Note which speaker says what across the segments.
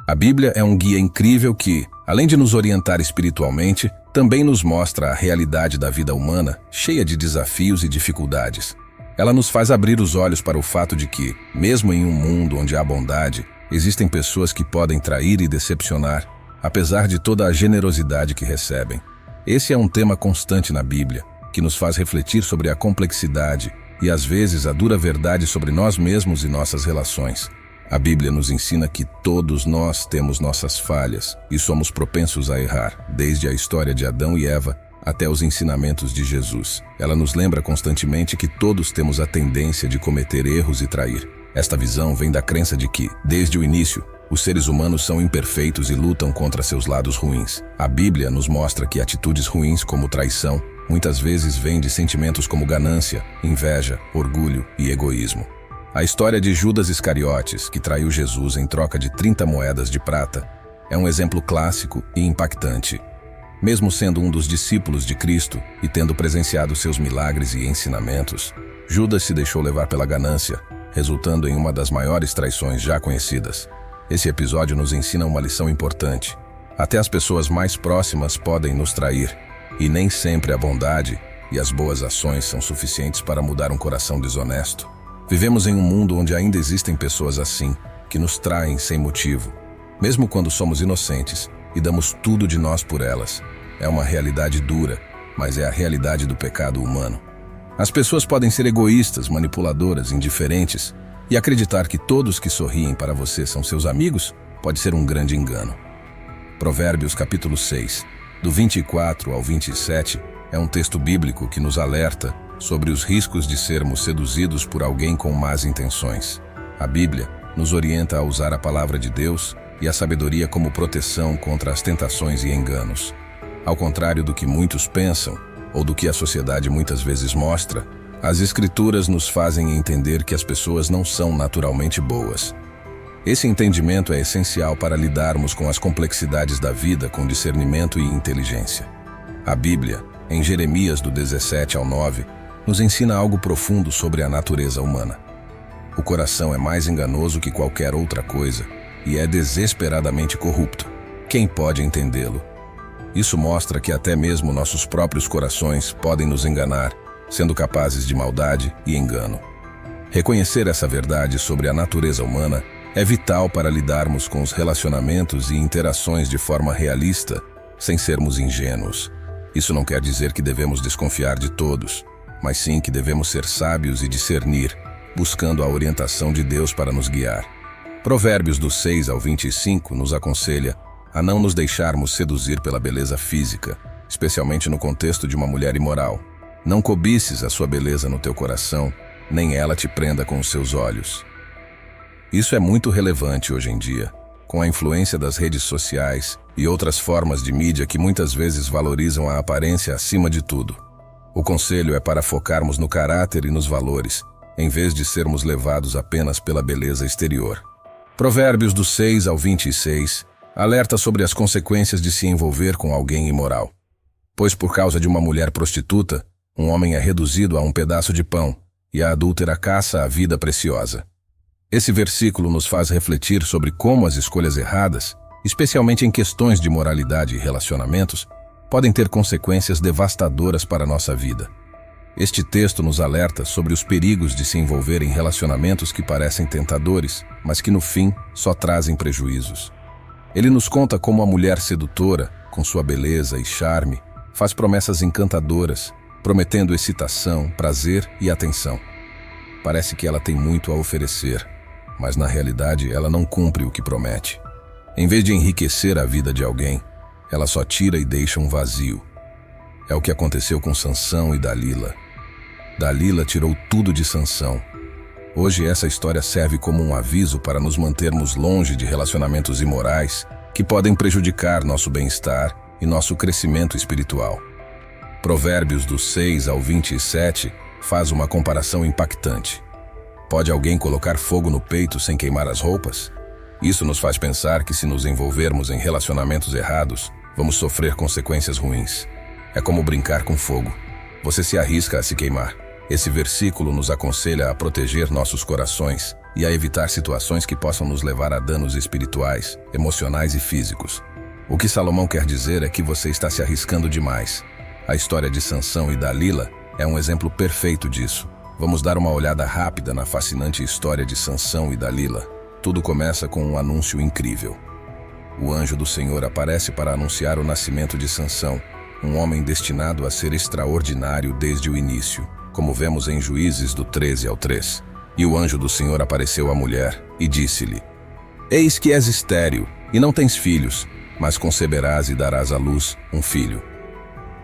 Speaker 1: A Bíblia é um guia incrível que, além de nos orientar espiritualmente, também nos mostra a realidade da vida humana, cheia de desafios e dificuldades. Ela nos faz abrir os olhos para o fato de que, mesmo em um mundo onde há bondade, existem pessoas que podem trair e decepcionar, apesar de toda a generosidade que recebem. Esse é um tema constante na Bíblia, que nos faz refletir sobre a complexidade e, às vezes, a dura verdade sobre nós mesmos e nossas relações. A Bíblia nos ensina que todos nós temos nossas falhas e somos propensos a errar, desde a história de Adão e Eva até os ensinamentos de Jesus. Ela nos lembra constantemente que todos temos a tendência de cometer erros e trair. Esta visão vem da crença de que, desde o início, os seres humanos são imperfeitos e lutam contra seus lados ruins. A Bíblia nos mostra que atitudes ruins como traição muitas vezes vêm de sentimentos como ganância, inveja, orgulho e egoísmo. A história de Judas Iscariotes, que traiu Jesus em troca de 30 moedas de prata, é um exemplo clássico e impactante. Mesmo sendo um dos discípulos de Cristo e tendo presenciado seus milagres e ensinamentos, Judas se deixou levar pela ganância, resultando em uma das maiores traições já conhecidas. Esse episódio nos ensina uma lição importante. Até as pessoas mais próximas podem nos trair, e nem sempre a bondade e as boas ações são suficientes para mudar um coração desonesto. Vivemos em um mundo onde ainda existem pessoas assim, que nos traem sem motivo, mesmo quando somos inocentes e damos tudo de nós por elas. É uma realidade dura, mas é a realidade do pecado humano. As pessoas podem ser egoístas, manipuladoras, indiferentes, e acreditar que todos que sorriem para você são seus amigos pode ser um grande engano. Provérbios capítulo 6, do 24 ao 27, é um texto bíblico que nos alerta sobre os riscos de sermos seduzidos por alguém com más intenções. A Bíblia nos orienta a usar a palavra de Deus e a sabedoria como proteção contra as tentações e enganos. Ao contrário do que muitos pensam, ou do que a sociedade muitas vezes mostra, as Escrituras nos fazem entender que as pessoas não são naturalmente boas. Esse entendimento é essencial para lidarmos com as complexidades da vida com discernimento e inteligência. A Bíblia, em Jeremias do 17 ao 9, nos ensina algo profundo sobre a natureza humana. O coração é mais enganoso que qualquer outra coisa e é desesperadamente corrupto. Quem pode entendê-lo? Isso mostra que até mesmo nossos próprios corações podem nos enganar, sendo capazes de maldade e engano. Reconhecer essa verdade sobre a natureza humana é vital para lidarmos com os relacionamentos e interações de forma realista, sem sermos ingênuos. Isso não quer dizer que devemos desconfiar de todos, mas sim que devemos ser sábios e discernir, buscando a orientação de Deus para nos guiar. Provérbios do 6 ao 25 nos aconselha a não nos deixarmos seduzir pela beleza física, especialmente no contexto de uma mulher imoral. Não cobices a sua beleza no teu coração, nem ela te prenda com os seus olhos. Isso é muito relevante hoje em dia, com a influência das redes sociais e outras formas de mídia que muitas vezes valorizam a aparência acima de tudo. O conselho é para focarmos no caráter e nos valores, em vez de sermos levados apenas pela beleza exterior. Provérbios do 6 ao 26 alerta sobre as consequências de se envolver com alguém imoral. Pois por causa de uma mulher prostituta, um homem é reduzido a um pedaço de pão, e a adúltera caça a vida preciosa. Esse versículo nos faz refletir sobre como as escolhas erradas, especialmente em questões de moralidade e relacionamentos, podem ter consequências devastadoras para a nossa vida. Este texto nos alerta sobre os perigos de se envolver em relacionamentos que parecem tentadores, mas que no fim só trazem prejuízos. Ele nos conta como a mulher sedutora, com sua beleza e charme, faz promessas encantadoras, prometendo excitação, prazer e atenção. Parece que ela tem muito a oferecer, mas na realidade ela não cumpre o que promete. Em vez de enriquecer a vida de alguém, ela só tira e deixa um vazio. É o que aconteceu com Sansão e Dalila. Dalila tirou tudo de Sansão. Hoje essa história serve como um aviso para nos mantermos longe de relacionamentos imorais que podem prejudicar nosso bem-estar e nosso crescimento espiritual. Provérbios do 6 ao 27 faz uma comparação impactante. Pode alguém colocar fogo no peito sem queimar as roupas? Isso nos faz pensar que se nos envolvermos em relacionamentos errados, vamos sofrer consequências ruins. É como brincar com fogo. Você se arrisca a se queimar. Esse versículo nos aconselha a proteger nossos corações e a evitar situações que possam nos levar a danos espirituais, emocionais e físicos. O que Salomão quer dizer é que você está se arriscando demais. A história de Sansão e Dalila é um exemplo perfeito disso. Vamos dar uma olhada rápida na fascinante história de Sansão e Dalila. Tudo começa com um anúncio incrível. O anjo do Senhor aparece para anunciar o nascimento de Sansão, um homem destinado a ser extraordinário desde o início, como vemos em Juízes do 13 ao 3. E o anjo do Senhor apareceu à mulher e disse-lhe: Eis que és estéril e não tens filhos, mas conceberás e darás à luz um filho.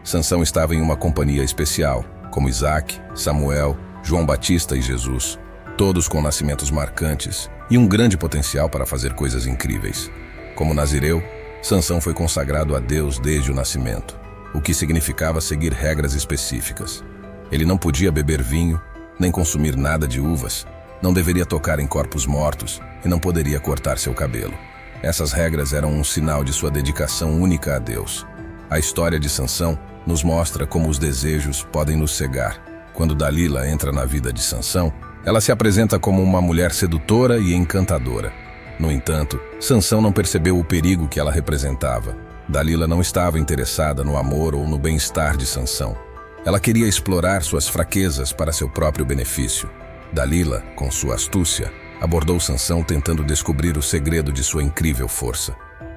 Speaker 1: Sansão estava em uma companhia especial, como Isaque, Samuel, João Batista e Jesus, todos com nascimentos marcantes e um grande potencial para fazer coisas incríveis. Como nazireu, Sansão foi consagrado a Deus desde o nascimento, o que significava seguir regras específicas. Ele não podia beber vinho, nem consumir nada de uvas, não deveria tocar em corpos mortos e não poderia cortar seu cabelo. Essas regras eram um sinal de sua dedicação única a Deus. A história de Sansão nos mostra como os desejos podem nos cegar. Quando Dalila entra na vida de Sansão, ela se apresenta como uma mulher sedutora e encantadora. No entanto, Sansão não percebeu o perigo que ela representava. Dalila não estava interessada no amor ou no bem-estar de Sansão. Ela queria explorar suas fraquezas para seu próprio benefício. Dalila, com sua astúcia, abordou Sansão tentando descobrir o segredo de sua incrível força.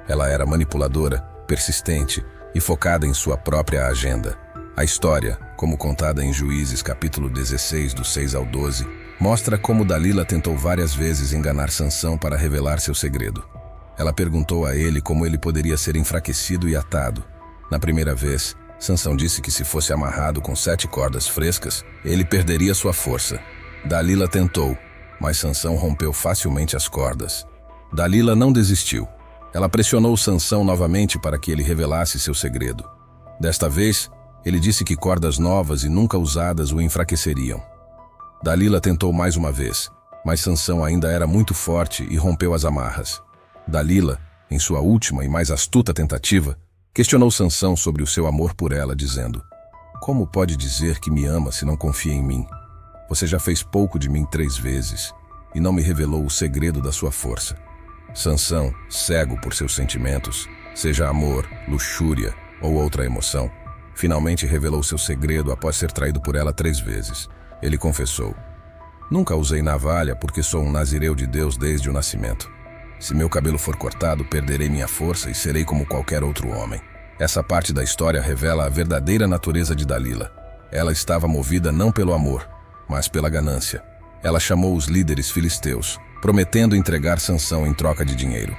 Speaker 1: Ela era manipuladora, persistente e focada em sua própria agenda. A história, como contada em Juízes capítulo 16, do 6 ao 12, mostra como Dalila tentou várias vezes enganar Sansão para revelar seu segredo. Ela perguntou a ele como ele poderia ser enfraquecido e atado. Na primeira vez, Sansão disse que se fosse amarrado com 7 cordas frescas, ele perderia sua força. Dalila tentou, mas Sansão rompeu facilmente as cordas. Dalila não desistiu. Ela pressionou Sansão novamente para que ele revelasse seu segredo. Desta vez, ele disse que cordas novas e nunca usadas o enfraqueceriam. Dalila tentou mais uma vez, mas Sansão ainda era muito forte e rompeu as amarras. Dalila, em sua última e mais astuta tentativa, questionou Sansão sobre o seu amor por ela, dizendo: Como pode dizer que me ama se não confia em mim? Você já fez pouco de mim 3 vezes e não me revelou o segredo da sua força. Sansão, cego por seus sentimentos, seja amor, luxúria ou outra emoção, finalmente revelou seu segredo após ser traído por ela 3 vezes. Ele confessou: Nunca usei navalha porque sou um nazireu de Deus desde o nascimento. Se meu cabelo for cortado, perderei minha força e serei como qualquer outro homem. Essa parte da história revela a verdadeira natureza de Dalila. Ela estava movida não pelo amor, mas pela ganância. Ela chamou os líderes filisteus, prometendo entregar Sansão em troca de dinheiro.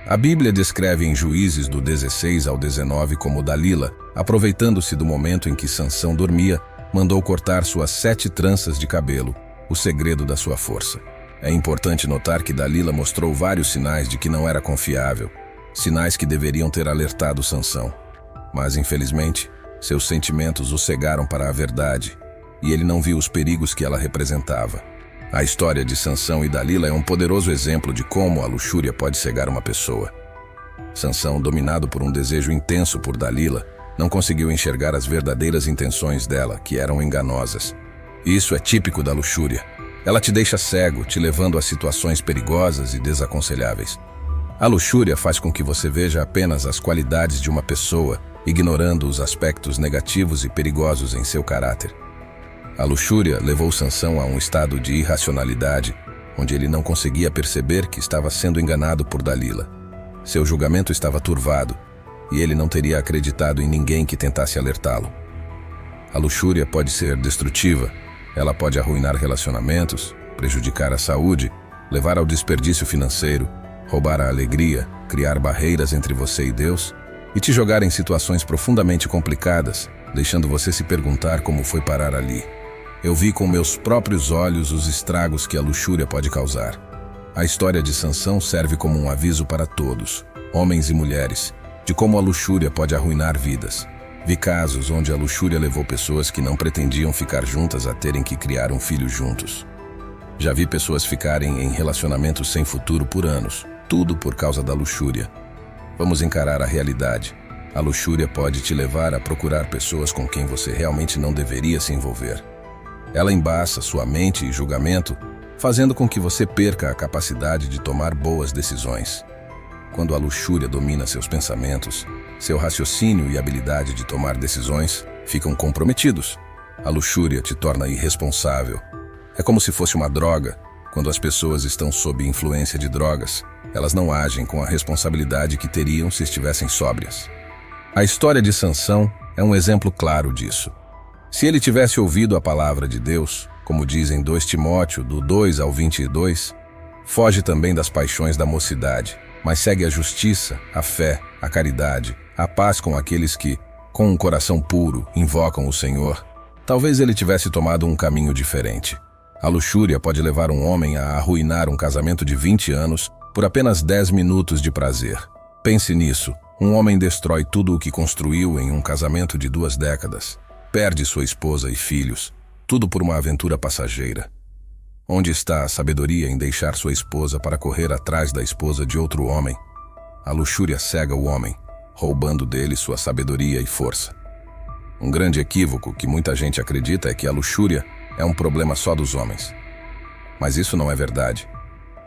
Speaker 1: A Bíblia descreve em Juízes do 16 ao 19 como Dalila, aproveitando-se do momento em que Sansão dormia, mandou cortar suas 7 tranças de cabelo, o segredo da sua força. É importante notar que Dalila mostrou vários sinais de que não era confiável, sinais que deveriam ter alertado Sansão. Mas, infelizmente, seus sentimentos o cegaram para a verdade, e ele não viu os perigos que ela representava. A história de Sansão e Dalila é um poderoso exemplo de como a luxúria pode cegar uma pessoa. Sansão, dominado por um desejo intenso por Dalila, não conseguiu enxergar as verdadeiras intenções dela, que eram enganosas. Isso é típico da luxúria. Ela te deixa cego, te levando a situações perigosas e desaconselháveis. A luxúria faz com que você veja apenas as qualidades de uma pessoa, ignorando os aspectos negativos e perigosos em seu caráter. A luxúria levou Sansão a um estado de irracionalidade, onde ele não conseguia perceber que estava sendo enganado por Dalila. Seu julgamento estava turvado, e ele não teria acreditado em ninguém que tentasse alertá-lo. A luxúria pode ser destrutiva. Ela pode arruinar relacionamentos, prejudicar a saúde, levar ao desperdício financeiro, roubar a alegria, criar barreiras entre você e Deus e te jogar em situações profundamente complicadas, deixando você se perguntar como foi parar ali. Eu vi com meus próprios olhos os estragos que a luxúria pode causar. A história de Sansão serve como um aviso para todos, homens e mulheres, de como a luxúria pode arruinar vidas. Vi casos onde a luxúria levou pessoas que não pretendiam ficar juntas a terem que criar um filho juntos. Já vi pessoas ficarem em relacionamentos sem futuro por anos, tudo por causa da luxúria. Vamos encarar a realidade. A luxúria pode te levar a procurar pessoas com quem você realmente não deveria se envolver. Ela embaça sua mente e julgamento, fazendo com que você perca a capacidade de tomar boas decisões. Quando a luxúria domina seus pensamentos, seu raciocínio e habilidade de tomar decisões ficam comprometidos. A luxúria te torna irresponsável. É como se fosse uma droga. Quando as pessoas estão sob influência de drogas, elas não agem com a responsabilidade que teriam se estivessem sóbrias. A história de Sansão é um exemplo claro disso. Se ele tivesse ouvido a palavra de Deus, como diz em 2 Timóteo, do 2 ao 22, foge também das paixões da mocidade, mas segue a justiça, a fé, a caridade, a paz com aqueles que, com um coração puro, invocam o Senhor, talvez ele tivesse tomado um caminho diferente. A luxúria pode levar um homem a arruinar um casamento de 20 anos por apenas 10 minutos de prazer. Pense nisso, um homem destrói tudo o que construiu em um casamento de 2 décadas. Perde sua esposa e filhos, tudo por uma aventura passageira. Onde está a sabedoria em deixar sua esposa para correr atrás da esposa de outro homem? A luxúria cega o homem, roubando dele sua sabedoria e força. Um grande equívoco que muita gente acredita é que a luxúria é um problema só dos homens. Mas isso não é verdade.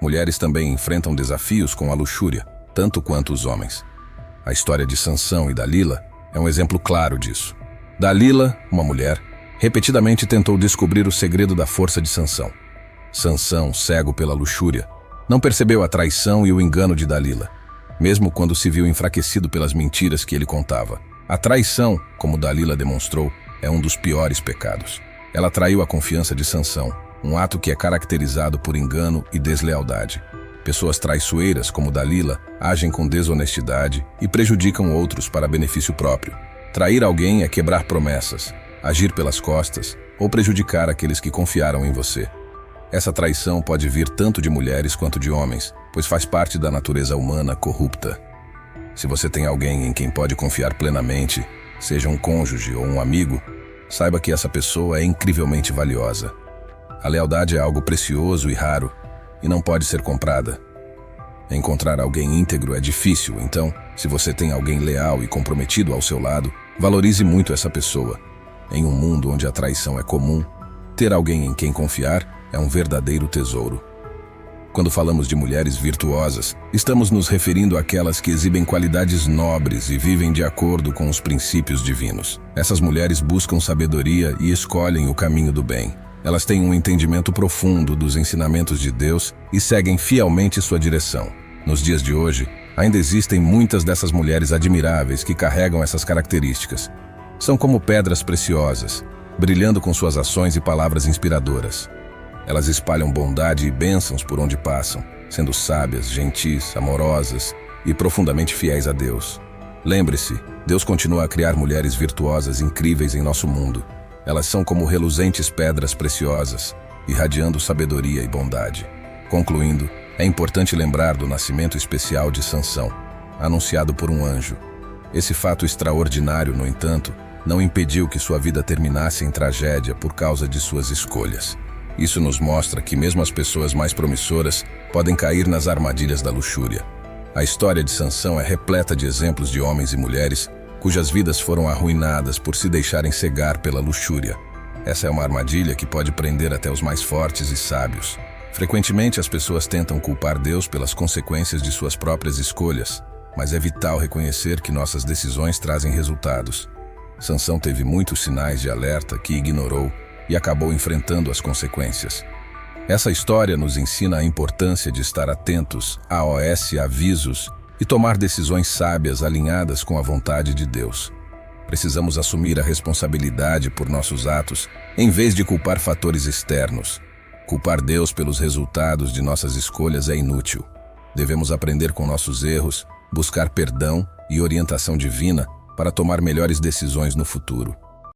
Speaker 1: Mulheres também enfrentam desafios com a luxúria, tanto quanto os homens. A história de Sansão e Dalila é um exemplo claro disso. Dalila, uma mulher, repetidamente tentou descobrir o segredo da força de Sansão. Sansão, cego pela luxúria, não percebeu a traição e o engano de Dalila, mesmo quando se viu enfraquecido pelas mentiras que ele contava. A traição, como Dalila demonstrou, é um dos piores pecados. Ela traiu a confiança de Sansão, um ato que é caracterizado por engano e deslealdade. Pessoas traiçoeiras, como Dalila, agem com desonestidade e prejudicam outros para benefício próprio. Trair alguém é quebrar promessas, agir pelas costas ou prejudicar aqueles que confiaram em você. Essa traição pode vir tanto de mulheres quanto de homens, pois faz parte da natureza humana corrupta. Se você tem alguém em quem pode confiar plenamente, seja um cônjuge ou um amigo, saiba que essa pessoa é incrivelmente valiosa. A lealdade é algo precioso e raro, e não pode ser comprada. Encontrar alguém íntegro é difícil, então, se você tem alguém leal e comprometido ao seu lado, valorize muito essa pessoa. Em um mundo onde a traição é comum, ter alguém em quem confiar é um verdadeiro tesouro. Quando falamos de mulheres virtuosas, estamos nos referindo àquelas que exibem qualidades nobres e vivem de acordo com os princípios divinos. Essas mulheres buscam sabedoria e escolhem o caminho do bem. Elas têm um entendimento profundo dos ensinamentos de Deus e seguem fielmente sua direção. Nos dias de hoje, ainda existem muitas dessas mulheres admiráveis que carregam essas características. São como pedras preciosas, brilhando com suas ações e palavras inspiradoras. Elas espalham bondade e bênçãos por onde passam, sendo sábias, gentis, amorosas e profundamente fiéis a Deus. Lembre-se, Deus continua a criar mulheres virtuosas incríveis em nosso mundo. Elas são como reluzentes pedras preciosas, irradiando sabedoria e bondade. Concluindo, é importante lembrar do nascimento especial de Sansão, anunciado por um anjo. Esse fato extraordinário, no entanto, não impediu que sua vida terminasse em tragédia por causa de suas escolhas. Isso nos mostra que mesmo as pessoas mais promissoras podem cair nas armadilhas da luxúria. A história de Sansão é repleta de exemplos de homens e mulheres cujas vidas foram arruinadas por se deixarem cegar pela luxúria. Essa é uma armadilha que pode prender até os mais fortes e sábios. Frequentemente as pessoas tentam culpar Deus pelas consequências de suas próprias escolhas, mas é vital reconhecer que nossas decisões trazem resultados. Sansão teve muitos sinais de alerta que ignorou e acabou enfrentando as consequências. Essa história nos ensina a importância de estar atentos a avisos e tomar decisões sábias alinhadas com a vontade de Deus. Precisamos assumir a responsabilidade por nossos atos, em vez de culpar fatores externos. Culpar Deus pelos resultados de nossas escolhas é inútil. Devemos aprender com nossos erros, buscar perdão e orientação divina para tomar melhores decisões no futuro.